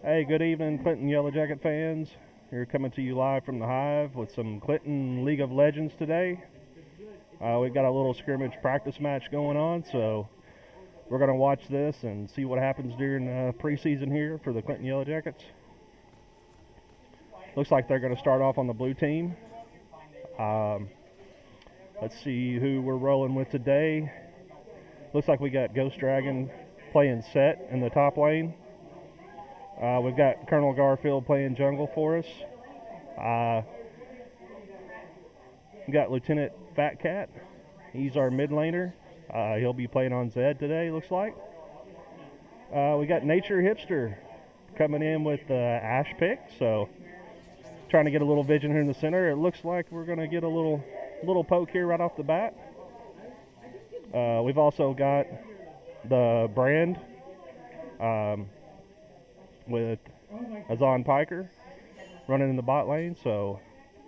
Hey, good evening, Clinton Yellow Jacket fans. We're coming to you live from the Hive with some Clinton League of Legends today. We've got a little scrimmage practice match going on, so we're going to watch this and see what happens during preseason here for the Clinton Yellow Jackets. Looks like they're going to start off on the blue team. Let's see who we're rolling with today. Looks like we got Ghost Dragon playing set in the top lane. We've got Colonel Garfield playing jungle for us. We got Lieutenant Fat Cat. He's our mid laner. He'll be playing on Zed today, looks like. We got Nature Hipster coming in with Ash pick, so trying to get a little vision here in the center. It looks like we're going to get a little poke here right off the bat. We've also got the Brand with Azan Piker running in the bot lane, so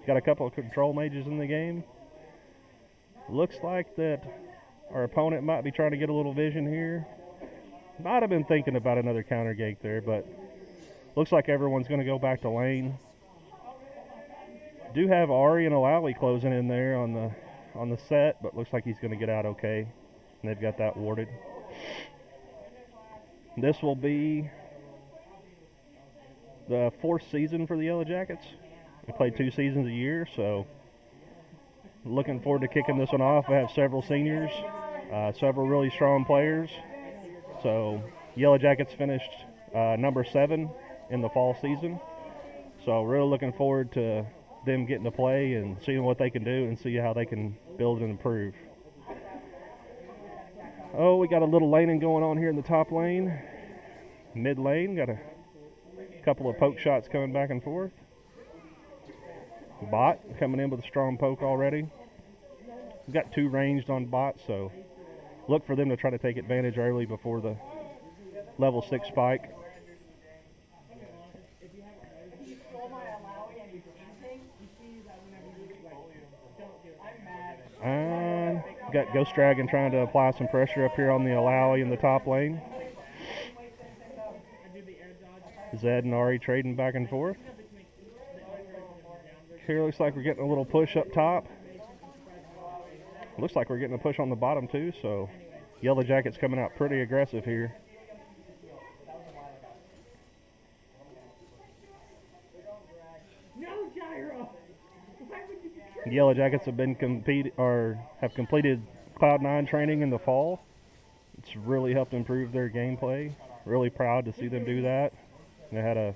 got a couple of control mages in the game. Looks like that our opponent might be trying to get a little vision here. Might have been thinking about another counter gank there, but looks like everyone's going to go back to lane. Do have Ahri and Alawi closing in there on the set, but looks like he's going to get out okay. And they've got that warded. This will be the 4th season for the Yellow Jackets. We play 2 seasons a year, so looking forward to kicking this one off. We have several seniors, several really strong players. So Yellow Jackets finished number 7 in the fall season. So really looking forward to them getting to play and seeing what they can do and see how they can build and improve. Oh, we got a little laning going on here in the top lane. Mid lane, got a couple of poke shots coming back and forth. Bot coming in with a strong poke already. We've got 2 ranged on bot, so look for them to try to take advantage early before the level 6 spike. And got Ghost Dragon trying to apply some pressure up here on the Alawi in the top lane. Zed and Ahri trading back and forth. Here looks like we're getting a little push up top. Looks like we're getting a push on the bottom too, so Yellow Jackets coming out pretty aggressive here. Yellow Jackets have been have completed Cloud9 training in the fall. It's really helped improve their gameplay. Really proud to see them do that. They had a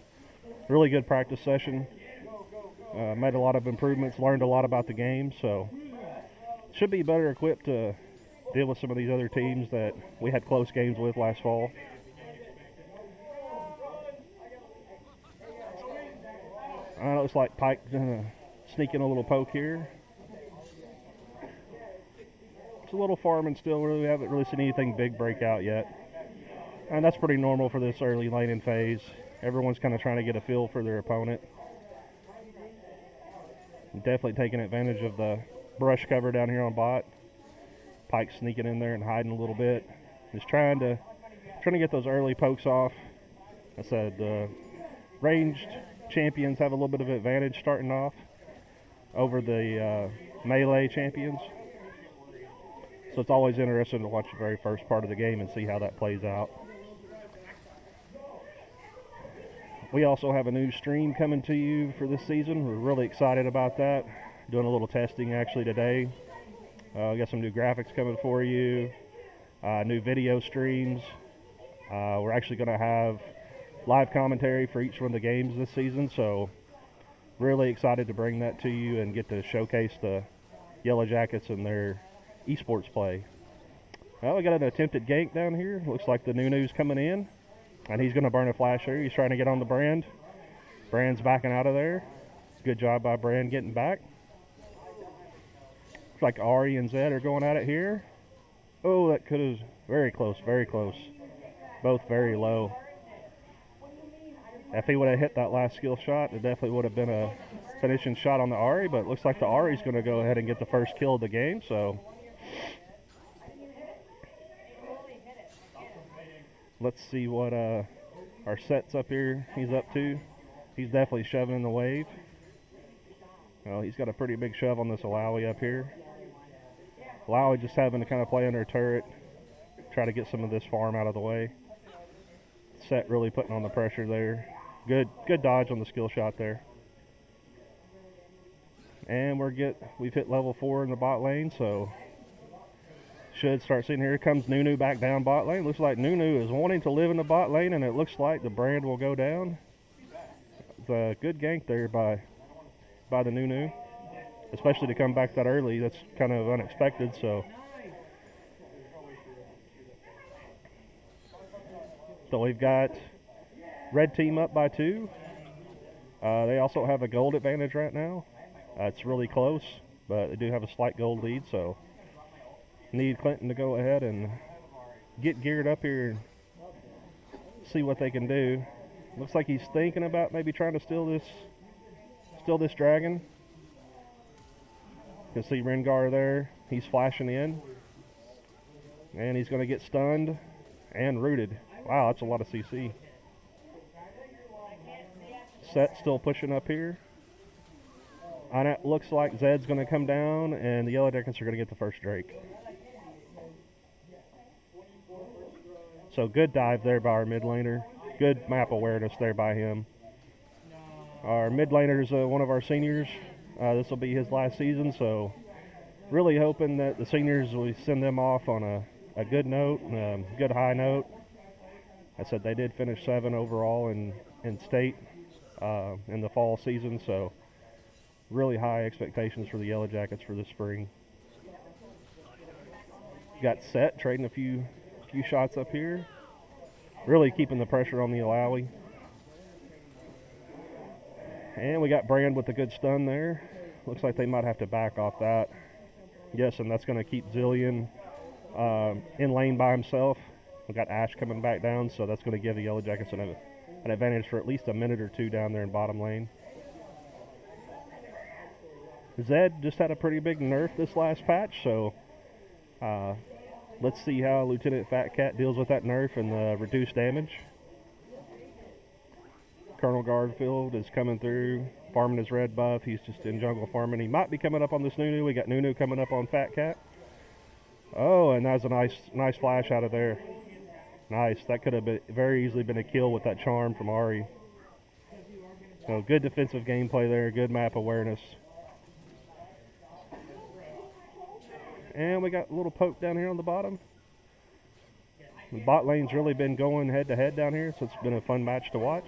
really good practice session. Made a lot of improvements, learned a lot about the game, so should be better equipped to deal with some of these other teams that we had close games with last fall. Looks like Pike gonna sneak in a little poke here. It's a little farming still. We haven't really seen anything big break out yet. And that's pretty normal for this early laning phase. Everyone's kind of trying to get a feel for their opponent. Definitely taking advantage of the brush cover down here on bot. Pike sneaking in there and hiding a little bit. Just trying to get those early pokes off. I said ranged champions have a little bit of advantage starting off over the melee champions. So it's always interesting to watch the very first part of the game and see how that plays out. We also have a new stream coming to you for this season. We're really excited about that. Doing a little testing actually today. We got some new graphics coming for you, new video streams. We're actually going to have live commentary for each one of the games this season, so really excited to bring that to you and get to showcase the Yellow Jackets and their esports play. Well, we got an attempted gank down here. Looks like the Nunu's coming in, and he's going to burn a flash here. He's trying to get on the Brand. Brand's backing out of there. Good job by Brand getting back. Looks like Ahri and Zed are going at it here. Oh, that could have very close, very close. Both very low. If he would have hit that last skill shot, it definitely would have been a finishing shot on the Ahri, but it looks like the Ahri's going to go ahead and get the first kill of the game, so let's see what Our set's up here. He's up too. He's definitely shoving in the wave. Well, he's got a pretty big shove on this Alawi up here. Alawi just having to kind of play under a turret, try to get some of this farm out of the way. Set really putting on the pressure there. Good dodge on the skill shot there. And we've hit level 4 in the bot lane, so should start seeing. Here comes Nunu back down bot lane. Looks like Nunu is wanting to live in the bot lane, and it looks like the brand will go down. It's a good gank there by the Nunu, especially to come back that early. That's kind of unexpected. So we've got red team up by 2. They also have a gold advantage right now. It's really close, but they do have a slight gold lead, so need Clinton to go ahead and get geared up here and see what they can do. Looks like he's thinking about maybe trying to steal this dragon. You can see Rengar there. He's flashing in, and he's going to get stunned and rooted. Wow, that's a lot of CC. Set still pushing up here. And it looks like Zed's going to come down, and the Yellow Jackets are going to get the first Drake. So good dive there by our mid laner. Good map awareness there by him. Our mid laner is one of our seniors. This will be his last season, so really hoping that the seniors will send them off on a good note, good high note. I said they did finish 7 overall in state in the fall season, so really high expectations for the Yellow Jackets for this spring. Got Set trading a few shots up here, really keeping the pressure on the Alawi. And we got Brand with a good stun there. Looks like they might have to back off that. Yes, and that's going to keep Zillion in lane by himself. We got Ashe coming back down, so that's going to give the Yellow Jackets an advantage for at least a minute or 2 down there in bottom lane. Zed just had a pretty big nerf this last patch, so let's see how Lieutenant Fat Cat deals with that nerf and the reduced damage. Colonel Garfield is coming through, farming his red buff. He's just in jungle farming. He might be coming up on this Nunu. We got Nunu coming up on Fat Cat. Oh, and that's a nice flash out of there. Nice. That could have been very easily been a kill with that charm from Ahri. So good defensive gameplay there. Good map awareness. And we got a little poke down here on the bottom. The bot lane's really been going head to head down here, so it's been a fun match to watch.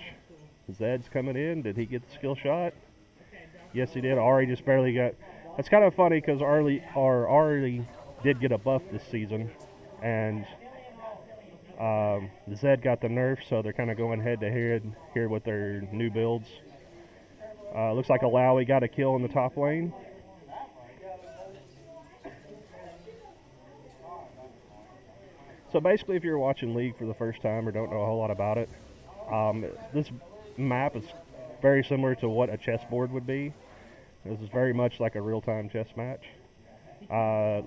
Zed's coming in. Did he get the skill shot? Yes, he did. Ahri just barely got. That's kind of funny because Ahri did get a buff this season, and Zed got the nerf, so they're kind of going head to head here with their new builds. Looks like Alawi got a kill in the top lane. So basically, if you're watching League for the first time or don't know a whole lot about it, this map is very similar to what a chessboard would be. This is very much like a real-time chess match.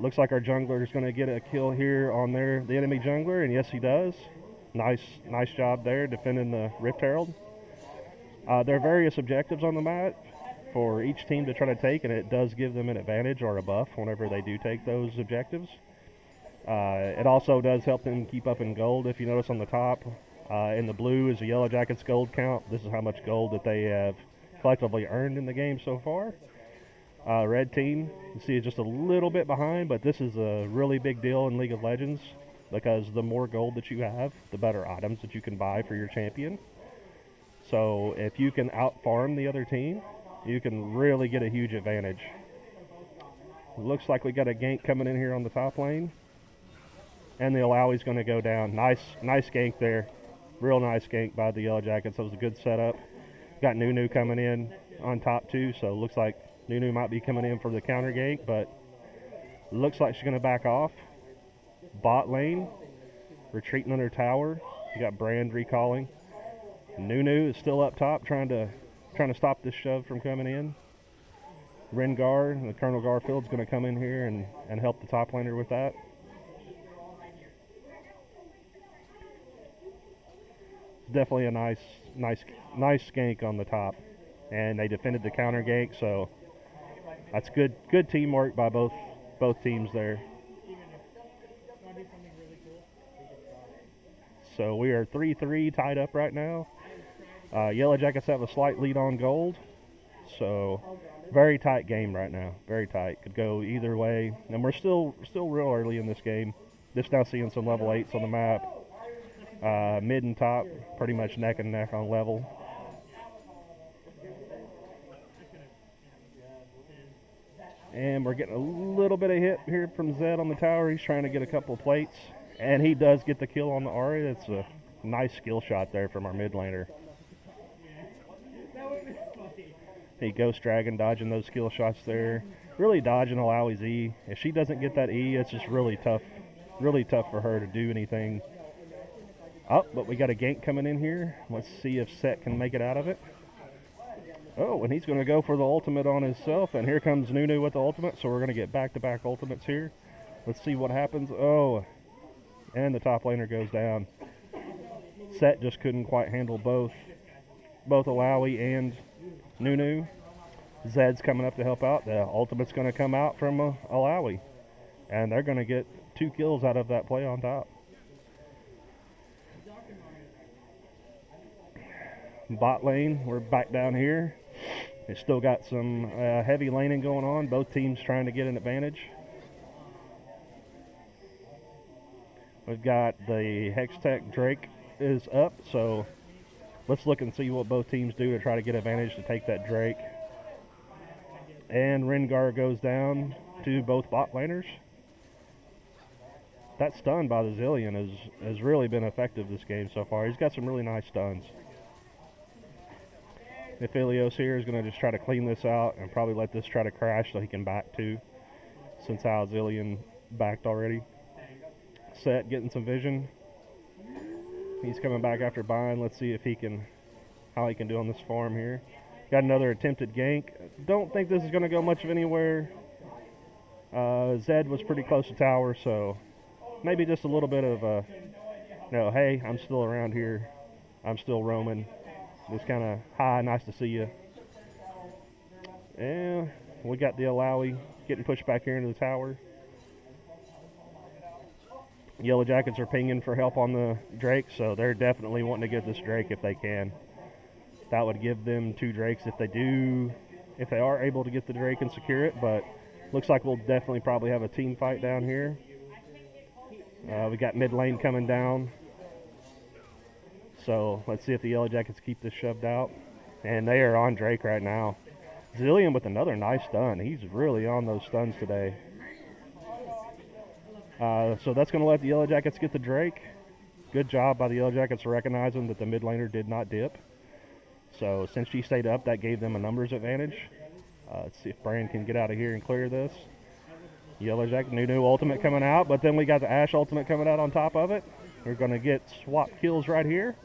Looks like our jungler is going to get a kill here on the enemy jungler, and yes, he does. Nice job there defending the Rift Herald. There are various objectives on the map for each team to try to take, and it does give them an advantage or a buff whenever they do take those objectives. It also does help them keep up in gold. If you notice on the top, in the blue is the Yellow Jackets gold count. This is how much gold that they have collectively earned in the game so far. Red team, you see, is just a little bit behind, but this is a really big deal in League of Legends because the more gold that you have, the better items that you can buy for your champion. So if you can out-farm the other team, you can really get a huge advantage. Looks like we got a gank coming in here on the top lane. And the Alawi's going to go down. Nice gank there. Real nice gank by the Yellow Jackets. That was a good setup. Got Nunu coming in on top too, so looks like Nunu might be coming in for the counter gank, but looks like she's going to back off. Bot lane, retreating under tower. You got Brand recalling. Nunu is still up top trying to stop this shove from coming in. Rengar, the Colonel Garfield's going to come in here and help the top laner with that. definitely a nice gank on the top, and they defended the counter gank, so that's good teamwork by both teams there. So we are 3-3 tied up right now. Yellow Jackets have a slight lead on gold, so very tight game right now. Very tight. Could go either way, and we're still real early in this game. Just now seeing some level 8s on the map. Mid and top pretty much neck and neck on level. And we're getting a little bit of hit here from Zed on the tower. He's trying to get a couple of plates, and he does get the kill on the Ari. It's a nice skill shot there from our mid laner. He Ghost Dragon dodging those skill shots there. Really dodging Alawi's E. If she doesn't get that E, it's just really tough for her to do anything. Oh, but we got a gank coming in here. Let's see if Set can make it out of it. Oh, and he's going to go for the ultimate on himself, and here comes Nunu with the ultimate, so we're going to get back-to-back ultimates here. Let's see what happens. Oh, and the top laner goes down. Set just couldn't quite handle both Alawi and Nunu. Zed's coming up to help out. The ultimate's going to come out from Alawi, and they're going to get 2 kills out of that play on top. Bot lane, we're back down here. They still got some heavy laning going on. Both teams trying to get an advantage. We've got the Hextech Drake is up, so let's look and see what both teams do to try to get advantage to take that Drake. And Rengar goes down to both bot laners. That stun by the Zilean has really been effective this game so far. He's got some really nice stuns. Ilios here is going to just try to clean this out and probably let this try to crash so he can back too, since how Zilean backed already. Set getting some vision. He's coming back after buying. Let's see if how he can do on this farm here. Got another attempted gank. Don't think this is going to go much of anywhere. Zed was pretty close to tower, so maybe just a little bit of a, hey, I'm still around here. I'm still roaming. Just kind of, hi, nice to see you. And we got the Alawi getting pushed back here into the tower. Yellow Jackets are pinging for help on the Drake, so they're definitely wanting to get this Drake if they can. That would give them 2 Drakes if they are able to get the Drake and secure it, but looks like we'll definitely probably have a team fight down here. We got mid lane coming down. So let's see if the Yellow Jackets keep this shoved out. And they are on Drake right now. Zilean with another nice stun. He's really on those stuns today. So that's going to let the Yellow Jackets get the Drake. Good job by the Yellow Jackets recognizing that the mid laner did not dip. So since she stayed up, that gave them a numbers advantage. Let's see if Brand can get out of here and clear this. Yellow Jacket, Nunu ultimate coming out, but then we got the Ashe ultimate coming out on top of it. We're going to get swap kills right here.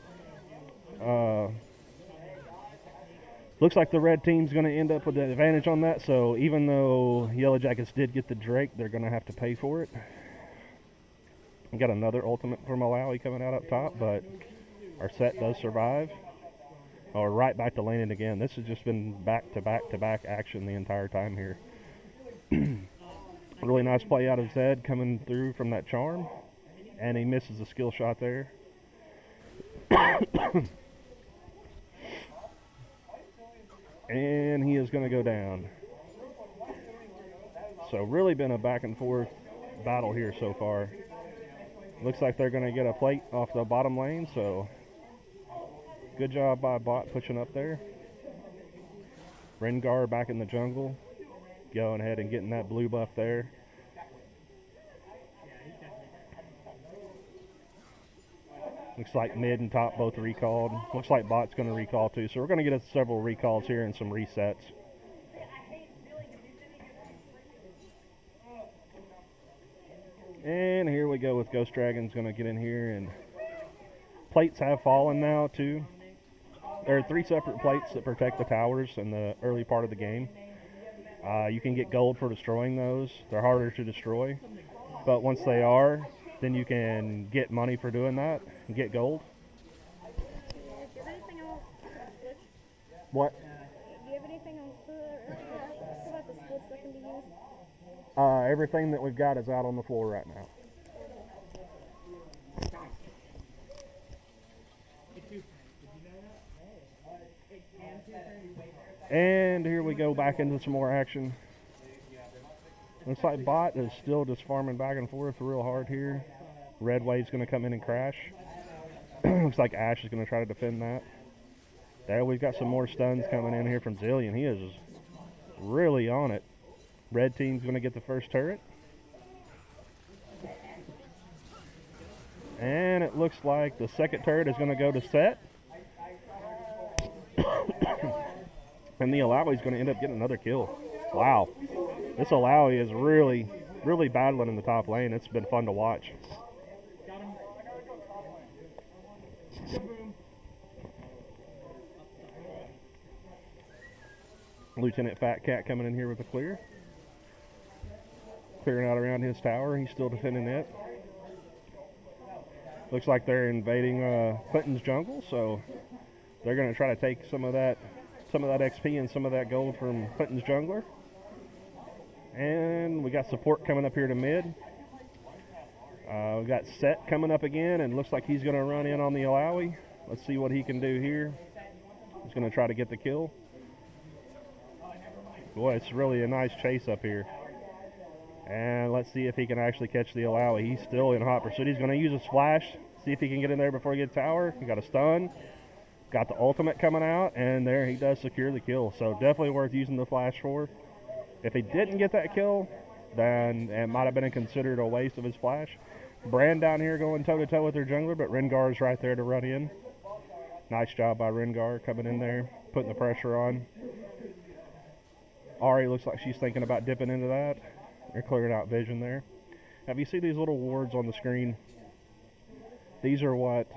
Looks like the red team's going to end up with the advantage on that, so even though Yellow Jackets did get the Drake, they're going to have to pay for it. We got another ultimate from Alawi coming out up top, but our Set does survive. Oh, we're right back to laning again. This has just been back-to-back-to-back action the entire time here. Really nice play out of Zed coming through from that charm, and he misses a skill shot there. And he is going to go down. So really been a back and forth battle here so far. Looks like they're going to get a plate off the bottom lane, so good job by bot pushing up there. Rengar back in the jungle, going ahead and getting that blue buff there. Looks like mid and top both recalled. Looks like bot's going to recall too. So we're going to get several recalls here and some resets. And here we go with Ghost Dragon's going to get in here, and plates have fallen now too. There are 3 separate plates that protect the towers in the early part of the game. You can get gold for destroying those. They're harder to destroy, but once they are, then you can get money for doing that and get gold. What? Do you have anything on foot or about the splits that can be used? Everything that we've got is out on the floor right now. And here we go back into some more action. Looks like Bot is still just farming back and forth real hard here. Red Wave's going to come in and crash. Looks like Ash is going to try to defend that. There, we've got some more stuns coming in here from Zillion. He is really on it. Red team's going to get the first turret. And it looks like the second turret is going to go to Set. And the Alawi is going to end up getting another kill. Wow. This Alawi is really battling in the top lane. It's been fun to watch. Lieutenant Fat Cat coming in here with a clear. Clearing out around his tower. He's still defending it. Looks like they're invading Clinton's jungle, so they're going to try to take some of that XP and some of that gold from Clinton's jungler. And we got support coming up here to mid. We got Set coming up again, and looks like he's going to run in on the Alawi. Let's see what he can do here. He's going to try to get the kill. Boy, it's really a nice chase up here. And let's see if he can actually catch the Alawi. He's still in hot pursuit. He's going to use his flash, see if he can get in there before he gets tower. He got a stun. Got the ultimate coming out, and there he does secure the kill. So definitely worth using the flash for. If he didn't get that kill, then it might have been considered a waste of his flash. Brand down here going toe-to-toe with their jungler, but Rengar's right there to run in. Nice job by Rengar coming in there, putting the pressure on. Ahri looks like she's thinking about dipping into that. They're clearing out vision there. Have you seen these little wards on the screen? These are what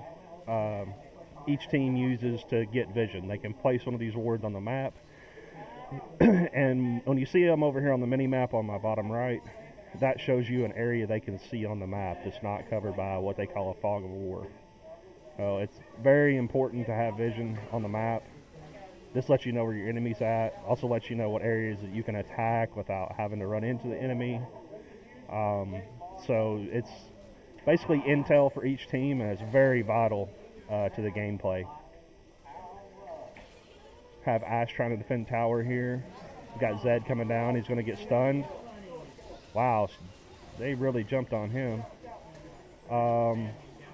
each team uses to get vision. They can place one of these wards on the map. And when you see them over here on the mini map on my bottom right, that shows you an area they can see on the map that's not covered by what they call a fog of war. So it's very important to have vision on the map. This lets you know where your enemy's at. Also lets you know what areas that you can attack without having to run into the enemy. So it's basically intel for each team, and it's very vital to the gameplay. Have Ash trying to defend tower here. We got Zed coming down. He's going to get stunned. Wow, they really jumped on him.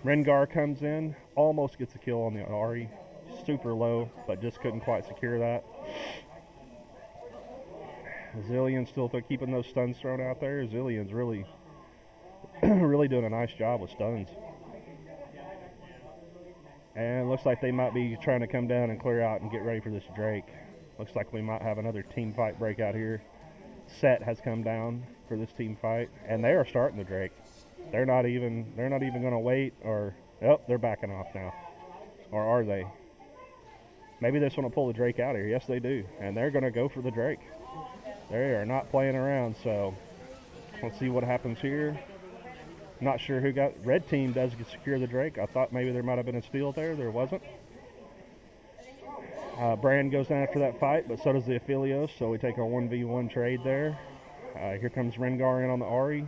Rengar comes in, almost gets a kill on the Ahri. Super low, but just couldn't quite secure that. Zillion's still keeping those stuns thrown out there. Zillion's really, really doing a nice job with stuns. And looks like they might be trying to come down and clear out and get ready for this Drake. Looks like we might have another team fight break out here. Set has come down for this team fight, and they are starting the Drake. They're not even going to wait, or they're backing off now. Or are they? Maybe they just want to pull the Drake out of here. Yes, they do. And they're going to go for the Drake. They are not playing around, so let's see what happens here. Not sure who got... Red team does secure the Drake. I thought maybe there might have been a steal there. There wasn't. Brand goes down after that fight, but so does the Aphelios, so we take a 1v1 trade there. Here comes Rengar in on the Ahri.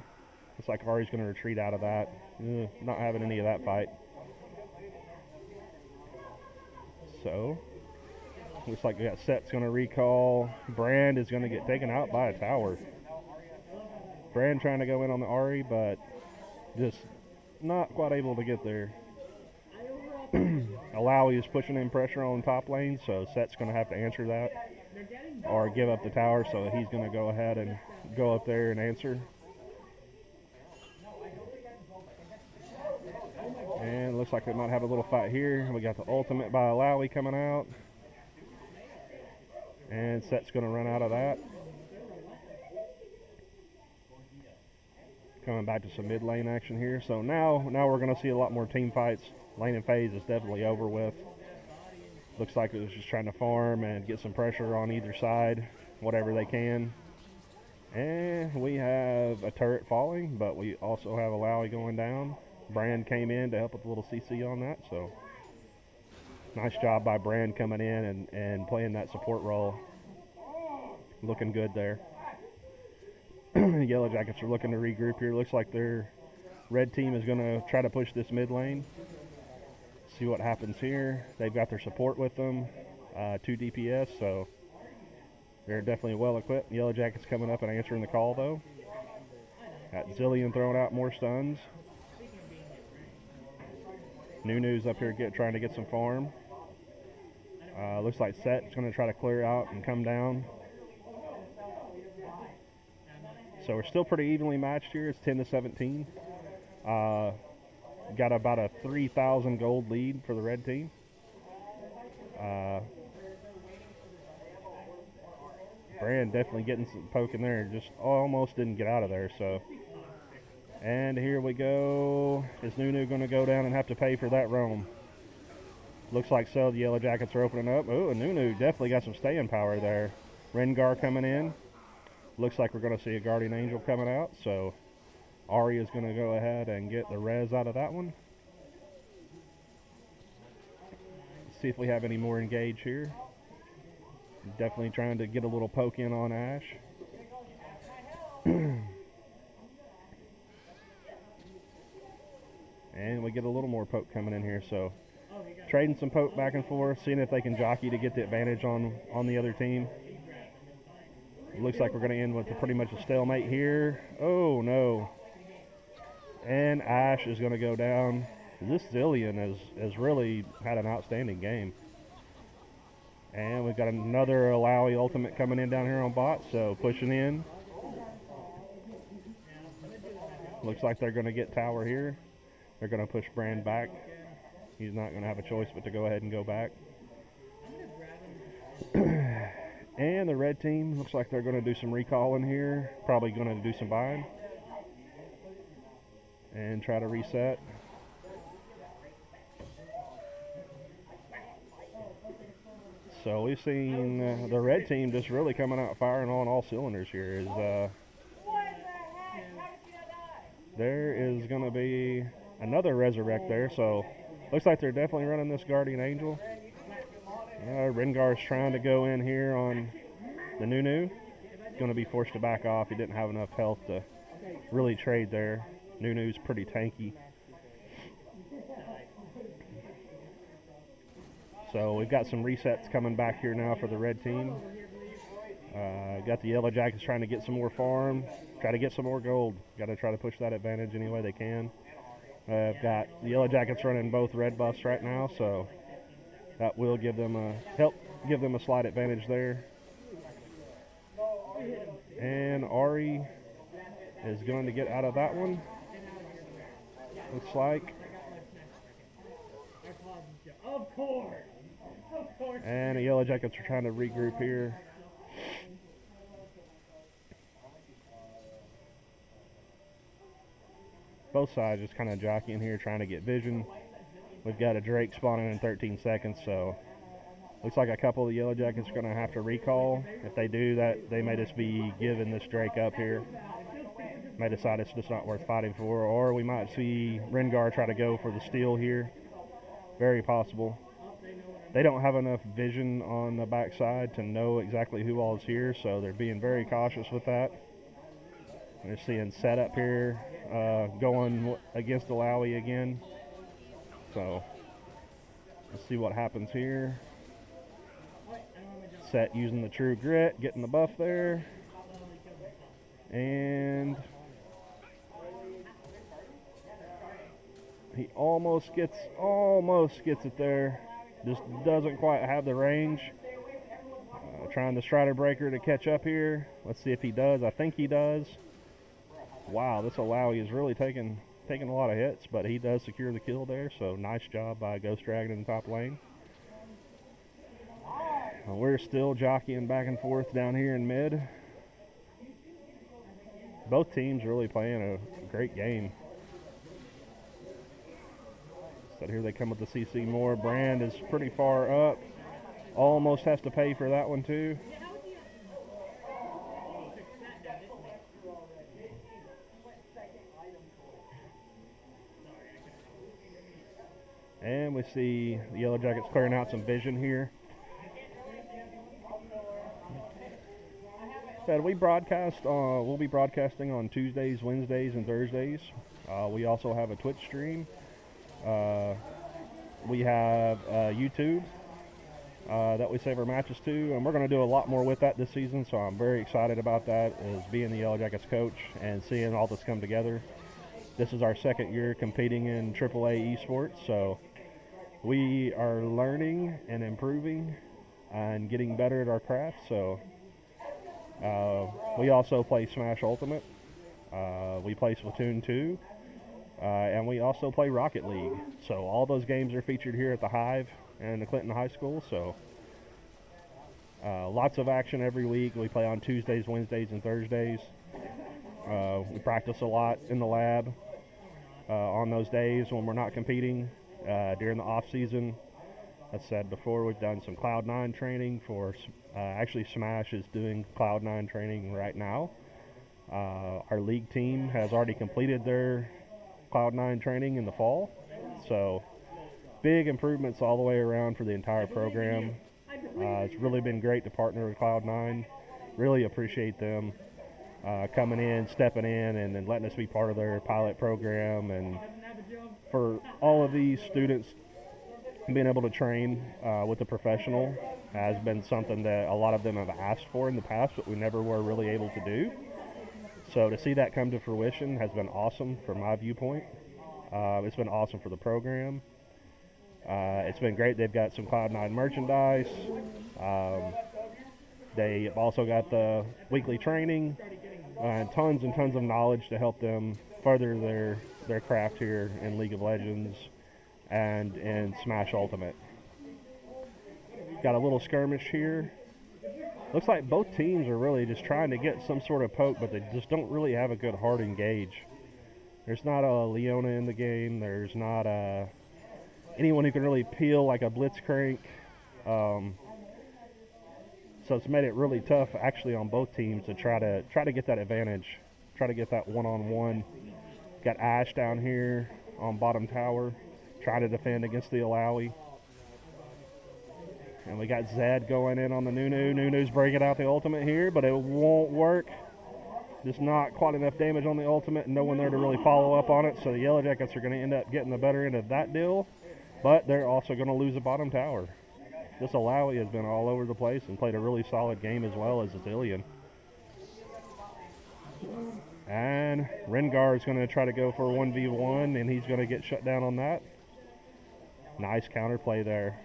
Looks like Ahri's going to retreat out of that. Not having any of that fight. So... looks like we got Set's going to recall. Brand is going to get taken out by a tower. Brand trying to go in on the Ahri, but just not quite able to get there. Alawi is pushing in pressure on top lane, so Set's going to have to answer that or give up the tower, so he's going to go ahead and go up there and answer. And it looks like we might have a little fight here. We got the ultimate by Alawi coming out. And Set's going to run out of that. Coming back to some mid lane action here. So now we're going to see a lot more team fights. Laning phase is definitely over with. Looks like it was just trying to farm and get some pressure on either side, whatever they can. And we have a turret falling, but we also have Alawi going down. Brand came in to help with a little CC on that, so Nice job by Brand coming in and playing that support role. Looking good there. Yellow Jackets are looking to regroup here. Looks like their red team is going to try to push this mid lane. See what happens here. They've got their support with them, 2 DPS, so they're definitely well equipped. Yellow Jackets coming up and answering the call though. Got Zillion throwing out more stuns. Nunu's up here trying to get some farm. Looks like Set's going to try to clear out and come down. So we're still pretty evenly matched here. It's 10-17. Got about a 3,000 gold lead for the red team. Brand definitely getting some poke in there. Just almost didn't get out of there. So, and here we go. Is Nunu going to go down and have to pay for that roam? Looks like so. The Yellow Jackets are opening up. Oh, and Nunu definitely got some staying power there. Rengar coming in. Looks like we're going to see a Guardian Angel coming out. So Ari is going to go ahead and get the res out of that one. Let's see if we have any more engage here. Definitely trying to get a little poke in on Ash. And we get a little more poke coming in here. So trading some poke back and forth, seeing if they can jockey to get the advantage on the other team. It looks like we're going to end with pretty much a stalemate here. Oh, no. And Ash is going to go down. This Zillion has really had an outstanding game. And we've got another Alawi ultimate coming in down here on bot, so pushing in. Looks like they're going to get tower here. They're going to push Brand back. He's not going to have a choice but to go ahead and go back. And the red team looks like they're going to do some recalling here. Probably going to do some buying. And try to reset. So we've seen the red team just really coming out firing on all cylinders here. There is going to be another resurrect there. So looks like they're definitely running this Guardian Angel. Rengar's trying to go in here on the Nunu. He's going to be forced to back off. He didn't have enough health to really trade there. Nunu's pretty tanky. So we've got some resets coming back here now for the red team. Got the Yellow Jackets trying to get some more farm. Try to get some more gold. Got to try to push that advantage any way they can. I've got the Yellow Jackets running both red buffs right now, so that will give them a slight advantage there. And Ari is going to get out of that one. Looks like. Of course. And the Yellow Jackets are trying to regroup here. Both sides just kind of jockeying here, trying to get vision. We've got a Drake spawning in 13 seconds, so looks like a couple of the Yellow Jackets are going to have to recall. If they do that, they may just be giving this Drake up here. May decide it's just not worth fighting for, or we might see Rengar try to go for the steal here. Very possible. They don't have enough vision on the backside to know exactly who all is here, so they're being very cautious with that. They're seeing setup here, going against Alawi again. So let's see what happens here. Set using the True Grit, getting the buff there. And he almost gets it there. Just doesn't quite have the range. Trying the Strider Breaker to catch up here. Let's see if he does. I think he does. Wow, this Alawi is really taking a lot of hits, but he does secure the kill there, so nice job by Ghost Dragon in the top lane. We're still jockeying back and forth down here in mid. Both teams really playing a great game. So here they come with the CC more. Brand is pretty far up. Almost has to pay for that one too. And we see the Yellow Jackets clearing out some vision here. Said we broadcast. We'll be broadcasting on Tuesdays, Wednesdays, and Thursdays. We also have a Twitch stream. We have YouTube that we save our matches to, and we're going to do a lot more with that this season. So I'm very excited about that, as being the Yellow Jackets coach and seeing all this come together. This is our second year competing in AAA esports, so we are learning and improving and getting better at our craft. So we also play Smash Ultimate. We play Splatoon 2. And we also play Rocket League. So all those games are featured here at the Hive and the Clinton High School. So lots of action every week. We play on Tuesdays, Wednesdays, and Thursdays. We practice a lot in the lab on those days when we're not competing during the off season. As said before, we've done some Cloud9 training for, actually Smash is doing Cloud9 training right now. Our league team has already completed their Cloud9 training in the fall. So big improvements all the way around for the entire program. It's really been great to partner with Cloud9. Really appreciate them coming in, stepping in, and letting us be part of their pilot program. And for all of these students, being able to train with a professional has been something that a lot of them have asked for in the past, but we never were really able to do. So to see that come to fruition has been awesome from my viewpoint. It's been awesome for the program. It's been great. They've got some Cloud9 merchandise. They've also got the weekly training and tons of knowledge to help them further their craft here in League of Legends and in Smash Ultimate. Got a little skirmish here. Looks like both teams are really just trying to get some sort of poke, but they just don't really have a good hard engage. There's not a Leona in the game. There's not anyone who can really peel like a Blitzcrank. So it's made it really tough, actually, on both teams to try to get that advantage, try to get that one-on-one. Got Ash down here on bottom tower, trying to defend against the Alawi. And we got Zed going in on the Nunu. Nunu's breaking out the ultimate here, but it won't work. Just not quite enough damage on the ultimate, and no one there to really follow up on it. So the Yellow Jackets are going to end up getting the better end of that deal, but they're also going to lose a bottom tower. This Alawi has been all over the place and played a really solid game as well as Zillion. And Rengar is going to try to go for a 1v1, and he's going to get shut down on that. Nice counterplay there.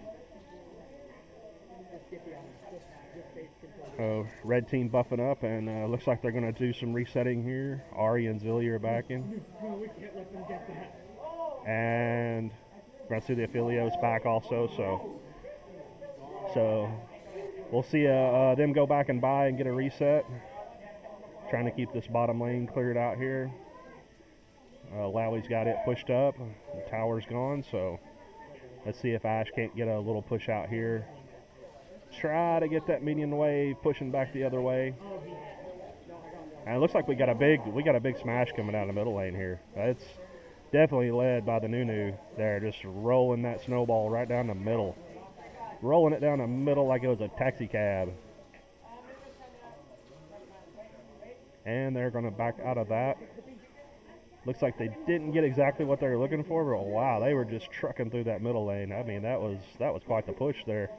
Red team buffing up, and looks like they're going to do some resetting here. Ari and Zilly are back in. And we're going to see the Aphelios back also, so we'll see them go back and buy and get a reset. Trying to keep this bottom lane cleared out here. Lowy's got it pushed up. The tower's gone, so let's see if Ash can't get a little push out here. Try to get that minion wave pushing back the other way. And it looks like we got a big smash coming out of the middle lane here. It's definitely led by the Nunu there, just rolling that snowball right down the middle. Rolling it down the middle like it was a taxi cab. And they're going to back out of that. Looks like they didn't get exactly what they were looking for, but wow, they were just trucking through that middle lane. I mean, that was quite the push there.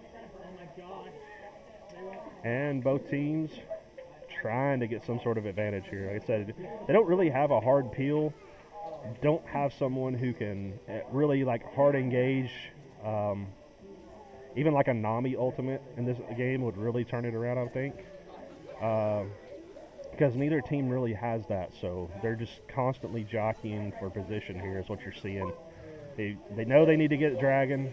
And both teams trying to get some sort of advantage here. Like I said, they don't really have a hard peel. Don't have someone who can really like hard engage. Even like a Nami ultimate in this game would really turn it around, I think. Because neither team really has that, so they're just constantly jockeying for position here is what you're seeing. They know they need to get Dragon.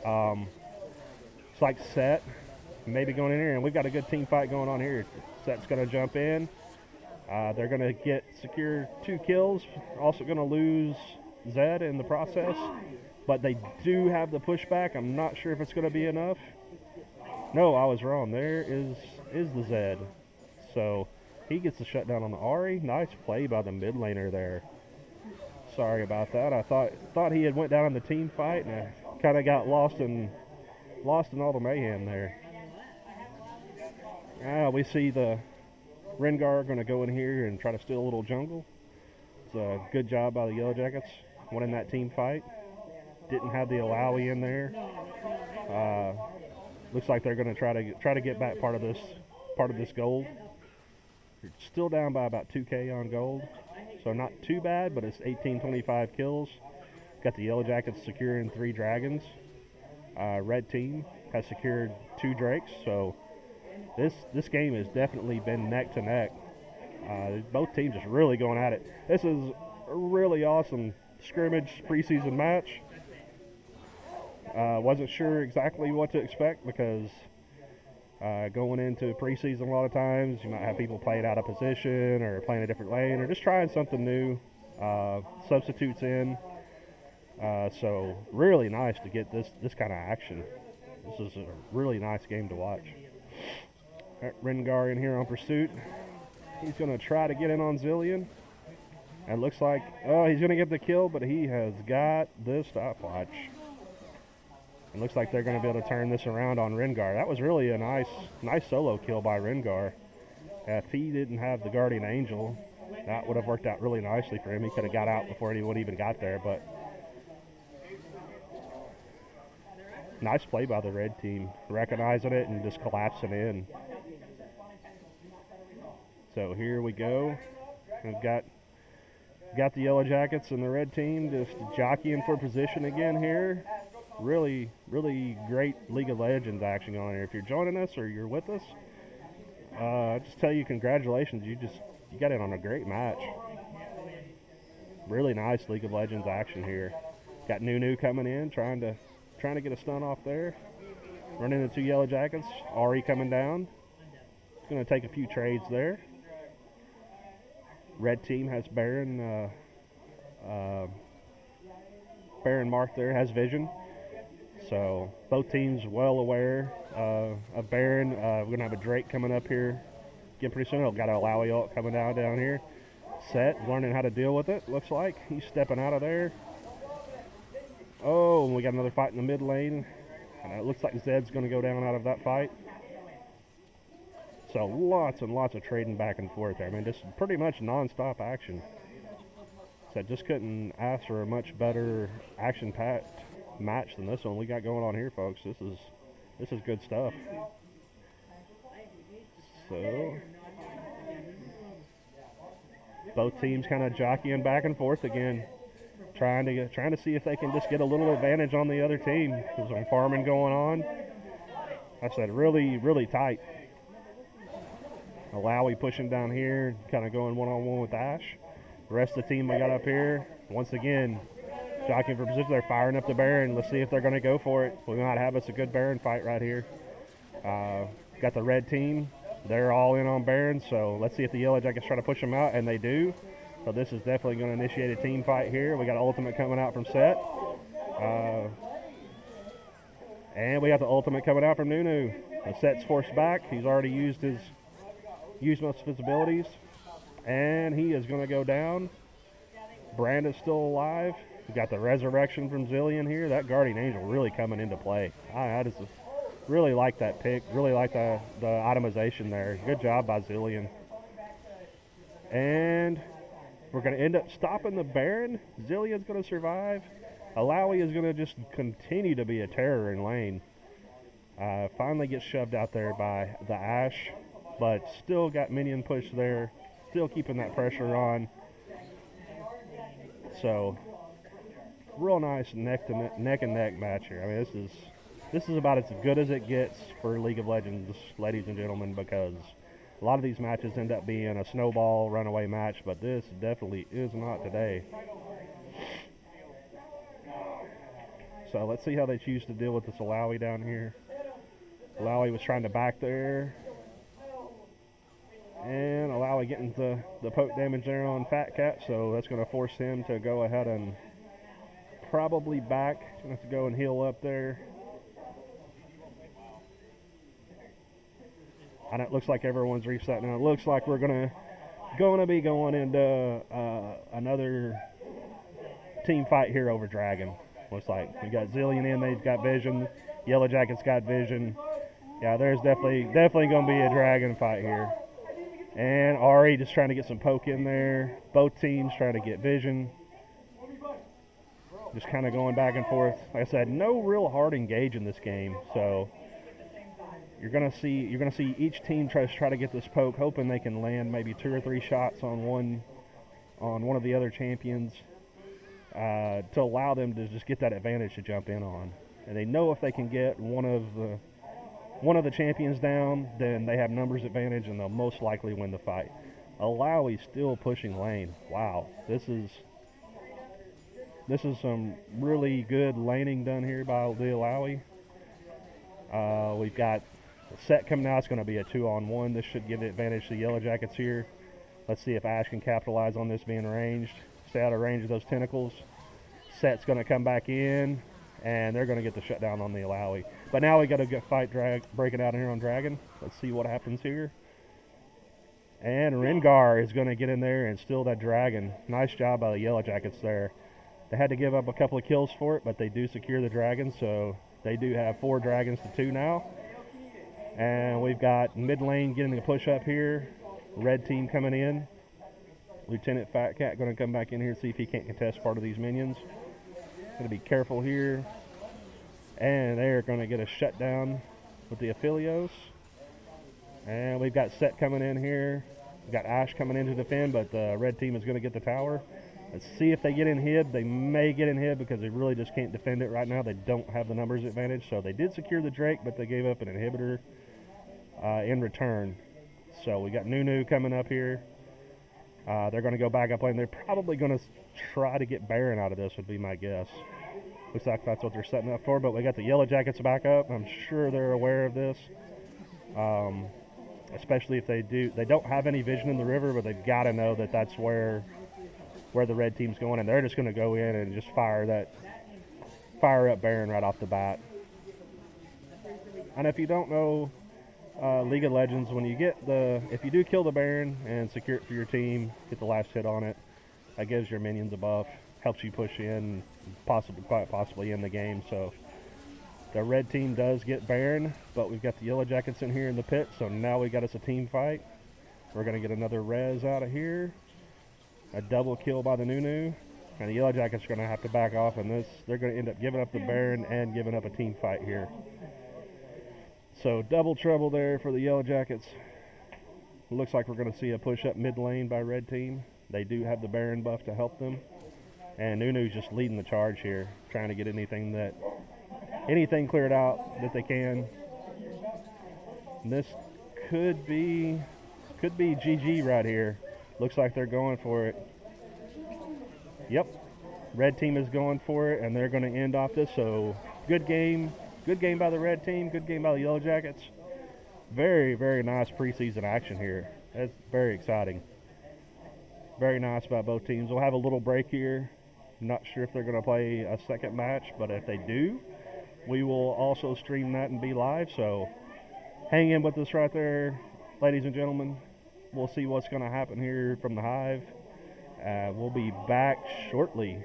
It's like Set maybe going in here, and we've got a good team fight going on here. Set's going to jump in. They're going to secure 2 kills. Also going to lose Zed in the process, but they do have the pushback. I'm not sure if it's going to be enough. No, I was wrong. There is the Zed. So he gets the shutdown on the Ari. Nice play by the mid laner there. Sorry about that. I thought he had went down in the team fight, and kind of got lost in all the mayhem there. We see the Rengar going to go in here and try to steal a little jungle. It's a good job by the Yellow Jackets winning that team fight. Didn't have the Alawi in there. Looks like they're going to try to get back part of this gold. You're still down by about 2K on gold, so not too bad, but it's 18-25 kills. Got the Yellow Jackets securing 3 dragons. Red team has secured 2 drakes, so this game has definitely been neck to neck. Both teams just really going at it. This is a really awesome scrimmage preseason match. Wasn't sure exactly what to expect because going into preseason a lot of times you might have people playing out of position or playing a different lane or just trying something new. Substitutes in. So really nice to get this kind of action. This is a really nice game to watch. Rengar in here on pursuit. He's going to try to get in on Zilean. And looks like, he's going to get the kill, but he has got this stopwatch. And looks like they're going to be able to turn this around on Rengar. That was really a nice solo kill by Rengar. If he didn't have the Guardian Angel, that would have worked out really nicely for him. He could have got out before anyone even got there, but nice play by the red team, recognizing it and just collapsing in. So here we go. We've got the Yellow Jackets and the red team just jockeying for position again here. Really, really great League of Legends action going on here. If you're joining us or you're with us, I just tell you congratulations. You got in on a great match. Really nice League of Legends action here. Got Nunu coming in, trying to get a stun off there. Running into 2 Yellow Jackets. Ahri coming down. It's going to take a few trades there. Red team has Baron marked there, has vision. So both teams well aware of Baron. We're going to have a Drake coming up here again pretty soon. Got a Alawi ult coming down here. Set, learning how to deal with it, looks like. He's stepping out of there. Oh, and we got another fight in the mid lane. And it looks like Zed's going to go down out of that fight. So lots and lots of trading back and forth there. I mean, just pretty much non-stop action. So just couldn't ask for a much better action-packed match than this one we got going on here, folks. This is good stuff. So both teams kind of jockeying back and forth again, trying to see if they can just get a little advantage on the other team. There's some farming going on. I said really, really tight. Alawi pushing down here, kind of going one-on-one with Ashe. The rest of the team we got up here, once again, jockeying for position. They're firing up the Baron. Let's see if they're going to go for it. We might have us a good Baron fight right here. Got the red team. They're all in on Baron, so let's see if the Yellow Jackets try to push them out, and they do. So this is definitely going to initiate a team fight here. We got ultimate coming out from Set. And we got the ultimate coming out from Nunu. The Set's forced back. He's already used most of his abilities. And he is going to go down. Brandon's still alive. We got the resurrection from Zilean here. That Guardian Angel really coming into play. I just really like that pick. Really like the itemization there. Good job by Zilean. And we're going to end up stopping the Baron. Zilean's going to survive. Alawi is going to just continue to be a terror in lane. Finally gets shoved out there by the Ashe, but still got minion push there. Still keeping that pressure on. So, real nice neck and neck match here. I mean, this is about as good as it gets for League of Legends, ladies and gentlemen, because a lot of these matches end up being a snowball runaway match, but this definitely is not today. So let's see how they choose to deal with this Alawi down here. Alawi was trying to back there. And Alawi getting the poke damage there on Fat Cat, so that's going to force him to go ahead and probably back. He's going to have to go and heal up there. And it looks like everyone's reset now. It looks like we're going to be going into another team fight here over Dragon. Looks like we got Zillion in. They've got vision. Yellow Jackets got vision. Yeah, there's definitely going to be a dragon fight here. And Ari just trying to get some poke in there. Both teams trying to get vision. Just kind of going back and forth. Like I said, no real hard engage in this game. So you're gonna see each team try to get this poke, hoping they can land maybe 2 or 3 shots on one of the other champions to allow them to just get that advantage to jump in on. And they know if they can get one of the champions down, then they have numbers advantage and they'll most likely win the fight. Alawi still pushing lane. Wow, this is some really good laning done here by the Alawi. We've got the set coming out. It's going to be a 2-on-1. This should give the advantage to the Yellow Jackets here. Let's see if Ash can capitalize on this being ranged. Stay out of range of those tentacles. Set's going to come back in, and they're going to get the shutdown on the Alawi. But now we got a good fight breaking out here on Dragon. Let's see what happens here. And Rengar is going to get in there and steal that Dragon. Nice job by the Yellow Jackets there. They had to give up a couple of kills for it, but they do secure the Dragon, so they do have 4 Dragons to 2 now. And we've got mid lane getting the push up here. Red team coming in. Lieutenant Fat Cat going to come back in here and see if he can't contest part of these minions. Going to be careful here. And they're going to get a shutdown with the Aphelios. And we've got Set coming in here. We've got Ash coming in to defend, but the red team is going to get the tower. Let's see if they get inhib. They may get inhib because they really just can't defend it right now. They don't have the numbers advantage. So they did secure the Drake, but they gave up an inhibitor in return. So we got Nunu coming up here. They're going to go back up lane. They're probably going to try to get Baron out of this, would be my guess. Looks like that's what they're setting up for, but we got the Yellow Jackets back up. I'm sure they're aware of this. Especially if they don't have any vision in the river, but they've got to know that that's where the red team's going, and they're just going to go in and just fire up Baron right off the bat. And if you don't know League of Legends, if you do kill the Baron and secure it for your team, get the last hit on it, that gives your minions a buff, helps you push in, quite possibly in the game. So the red team does get Baron, but we've got the Yellow Jackets in here in the pit, so now we got us a team fight. We're going to get another res out of here. A double kill by the Nunu. And the Yellow Jackets are going to have to back off in this. They're going to end up giving up the Baron and giving up a team fight here. So double trouble there for the Yellow Jackets. Looks like we're going to see a push up mid lane by red team. They do have the Baron buff to help them. And Nunu's just leading the charge here, trying to get anything cleared out that they can. And this could be GG right here. Looks like they're going for it. Yep. Red team is going for it, and they're going to end off this. So good game. Good game by the red team. Good game by the Yellow Jackets. Very, very nice preseason action here. That's very exciting. Very nice by both teams. We'll have a little break here. Not sure if they're going to play a second match, but if they do, we will also stream that and be live. So hang in with us right there, ladies and gentlemen. We'll see what's going to happen here from the Hive. We'll be back shortly.